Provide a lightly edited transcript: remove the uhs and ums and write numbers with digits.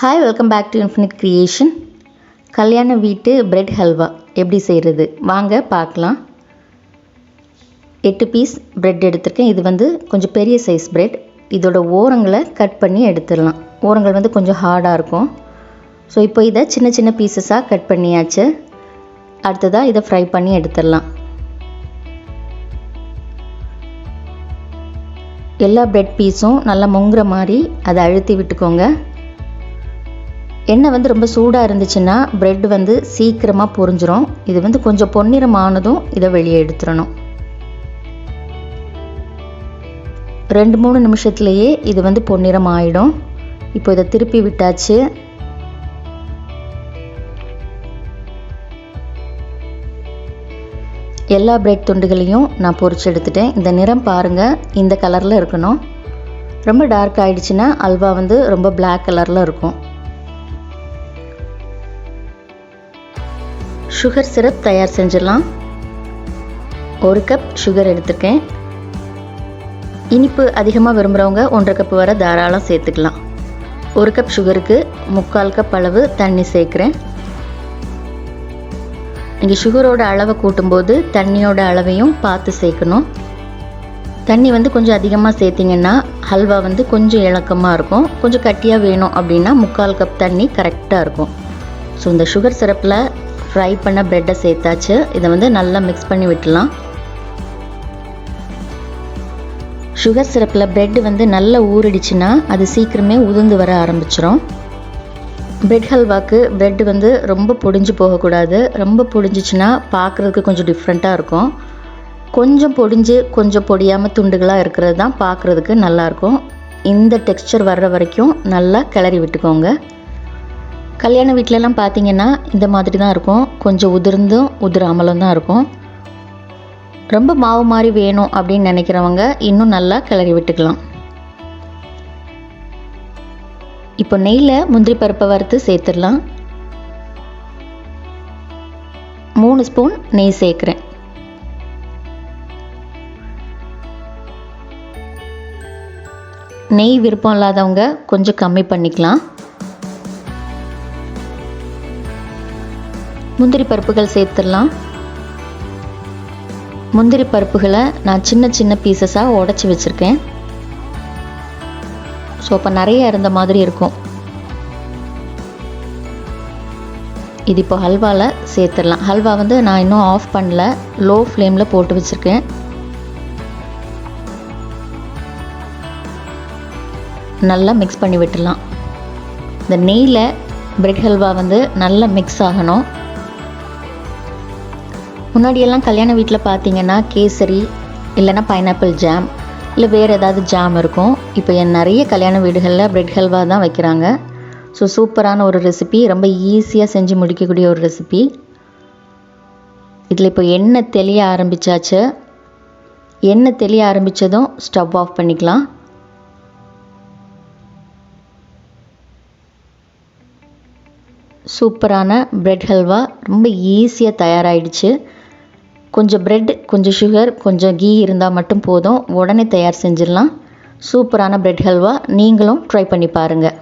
Hi, welcome back to infinite creation. கல்யாண வீட்டு bread halwa எப்படி செய்கிறது வாங்க பார்க்கலாம். 8 பீஸ் பிரெட் எடுத்திருக்கேன். இது வந்து கொஞ்சம் பெரிய சைஸ் பிரெட். இதோட ஓரங்களை கட் பண்ணி எடுத்துடலாம். ஓரங்கள் வந்து கொஞ்சம் ஹார்டாக இருக்கும். ஸோ இப்போ இதை சின்ன சின்ன பீசஸாக கட் பண்ணியாச்சு. அடுத்ததாக இதை ஃப்ரை பண்ணி எடுத்துடலாம். எல்லா பிரெட் பீஸும் நல்லா முங்குற மாதிரி அதை அழுத்தி விட்டுக்கோங்க. எண்ணெய் வந்து ரொம்ப சூடாக இருந்துச்சுன்னா பிரெட் வந்து சீக்கிரமாக பொரிஞ்சிரும். இது வந்து கொஞ்சம் பொன்னிறமானதும் இதை வெளியே எடுத்துடணும். 2-3 நிமிஷத்துலேயே இது வந்து பொன்னிறம் ஆகிடும். இப்போ இதை திருப்பி விட்டாச்சு. எல்லா பிரெட் துண்டுகளையும் நான் பொரிச்சு எடுத்துட்டேன். இந்த நிறம் பாருங்கள், இந்த கலரில் இருக்கணும். ரொம்ப டார்க் ஆகிடுச்சுன்னா அல்வா வந்து ரொம்ப பிளாக் கலரில் இருக்கும். சுகர் சிரப் தயார் செஞ்சிடலாம். 1 கப் சுகர் எடுத்துருக்கேன். இனிப்பு அதிகமாக விரும்புகிறவங்க 1.5 கப் வரை தாராளம் சேர்த்துக்கலாம். 1 கப் சுகருக்கு 3/4 கப் அளவு தண்ணி சேர்க்குறேன். நீங்கள் சுகரோட அளவை கூட்டும்போது தண்ணியோட அளவையும் பார்த்து சேர்க்கணும். தண்ணி வந்து கொஞ்சம் அதிகமாக சேர்த்திங்கன்னா ஹல்வா வந்து கொஞ்சம் இளக்கமாக இருக்கும். கொஞ்சம் கட்டியாக வேணும் அப்படின்னா 3/4 கப் தண்ணி கரெக்டாக இருக்கும். ஸோ இந்த சுகர் சிரப்பில் ஃப்ரை பண்ண ப்ரெட்டை சேர்த்தாச்சு. இதை வந்து நல்லா மிக்ஸ் பண்ணி விட்டுலாம். சுகர் சிரப்பில் ப்ரெட் வந்து நல்லா ஊறிடுச்சுன்னா அது சீக்கிரமே உதிர்ந்து வர ஆரம்பிச்சிடும். ப்ரெட் ஹல்வாக்கு ப்ரெட் வந்து ரொம்ப பொடிஞ்சு போகக்கூடாது. ரொம்ப பொடிஞ்சிச்சுன்னா பார்க்குறதுக்கு கொஞ்சம் டிஃப்ரெண்ட்டாக இருக்கும். கொஞ்சம் பொடிஞ்சு கொஞ்சம் பொடியாமல் துண்டுகளாக இருக்கிறது தான் பார்க்குறதுக்கு நல்லாயிருக்கும். இந்த டெக்ஸ்சர் வர்ற வரைக்கும் நல்லா கிளறி விட்டுக்கோங்க. கல்யாண வீட்டிலலாம் பார்த்திங்கன்னா இந்த மாதிரி தான் இருக்கும். கொஞ்சம் உதிர்ந்தும் உதிராமலும் தான் இருக்கும். ரொம்ப மாவு மாதிரி வேணும் அப்படின்னு நினைக்கிறவங்க இன்னும் நல்லா கிளறி விட்டுக்கலாம். இப்போ நெய்யில் முந்திரி பருப்பை வறுத்து சேர்த்துடலாம். 3 ஸ்பூன் நெய் சேர்க்குறேன். நெய் விருப்பம் இல்லாதவங்க கொஞ்சம் கம்மி பண்ணிக்கலாம். முந்திரி பருப்புகள் சேர்த்துடலாம். முந்திரி பருப்புகளை நான் சின்ன சின்ன பீசஸாக உடச்சி வச்சுருக்கேன். ஸோ அப்போ நிறைய இருந்த மாதிரி இருக்கும். இது இப்போ ஹல்வாவில் சேர்த்துடலாம். ஹல்வா வந்து நான் இன்னும் ஆஃப் பண்ணல, லோ ஃப்ளேமில் போட்டு வச்சுருக்கேன். நல்லா மிக்ஸ் பண்ணி விட்டுடலாம். இந்த நெய்யில் பிரெட் ஹல்வா வந்து நல்லா மிக்ஸ் ஆகணும். முன்னாடியெல்லாம் கல்யாண வீட்டில் பார்த்தீங்கன்னா கேசரி இல்லைன்னா பைனாப்பிள் ஜாம் இல்லை வேறு ஏதாவது ஜாம் இருக்கும். இப்போ நிறைய கல்யாண வீடுகளில் பிரெட் ஹல்வா தான் வைக்கிறாங்க. ஸோ சூப்பரான ஒரு ரெசிபி, ரொம்ப ஈஸியாக செஞ்சு முடிக்கக்கூடிய ஒரு ரெசிபி. இதில் இப்போ எண்ணெய் தெளிய ஆரம்பித்தாச்சு. எண்ணெய் தெளிய ஆரம்பித்ததும் ஸ்டவ் ஆஃப் பண்ணிக்கலாம். சூப்பரான பிரெட் ஹல்வா ரொம்ப ஈஸியாக தயாராகிடுச்சு. கொஞ்சம் பிரெட், கொஞ்சம் சுகர், கொஞ்சம் கீ இருந்தால் மட்டும் போதும். உடனே தயார் செஞ்சிடலாம். சூப்பரான பிரெட் ஹல்வா நீங்களும் ட்ரை பண்ணி பாருங்கள்.